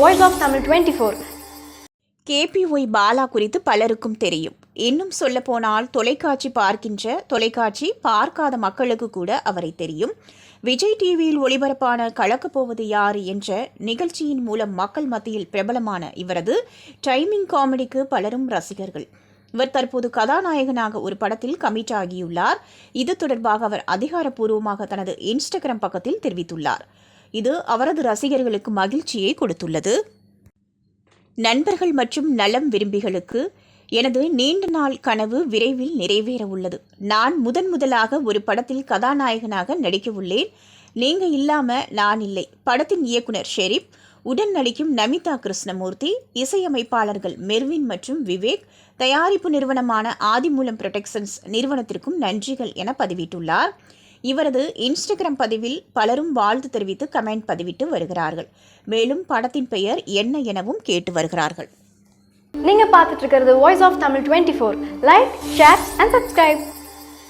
Voice of Tamil 24. KPY Bala குறித்து பலருக்கும் தெரியும். இன்னும் சொல்லப்போனால் தொலைக்காட்சி பார்க்காத மக்களுக்கு கூட அவரை தெரியும். விஜய் டிவியில் ஒளிபரப்பான கலக்கப் போவது யாரு என்ற நிகழ்ச்சியின் மூலம் மக்கள் மத்தியில் பிரபலமான இவரது டைமிங் காமெடிக்கு பலரும் ரசிகர்கள். இவர் தற்போது கதாநாயகனாக ஒரு படத்தில் கமிட் ஆகியுள்ளார். இது தொடர்பாக அவர் அதிகாரப்பூர்வமாக தனது இன்ஸ்டாகிராம் பக்கத்தில் தெரிவித்துள்ளார். இது அவரது ரசிகர்களுக்கு மகிழ்ச்சியை கொடுத்துள்ளது. நண்பர்கள் மற்றும் நலம் விரும்பிகளுக்கு எனது நீண்ட நாள் கனவு விரைவில் நிறைவேற உள்ளது. நான் முதலாக ஒரு படத்தில் கதாநாயகனாக நடிக்க உள்ளேன். நீங்க இல்லாம நான் இல்லை. படத்தின் இயக்குனர் ஷெரீப், உடன் நடிக்கும் நமிதா கிருஷ்ணமூர்த்தி, இசையமைப்பாளர்கள் மெர்வின் மற்றும் விவேக், தயாரிப்பு நிறுவனமான ஆதிமூலம் புரொடக்ஷன்ஸ் நிறுவனத்திற்கும் நன்றிகள் என பதிவிட்டுள்ளார். இவரது இன்ஸ்டாகிராம் பதிவில் பலரும் வாழ்த்து தெரிவித்து கமெண்ட் பதிவிட்டு வருகிறார்கள். மேலும் படத்தின் பெயர் என்ன எனவும் கேட்டு வருகிறார்கள். நீங்க பார்த்துட்டு இருக்கிறது voice of Tamil 24. Like, share and subscribe.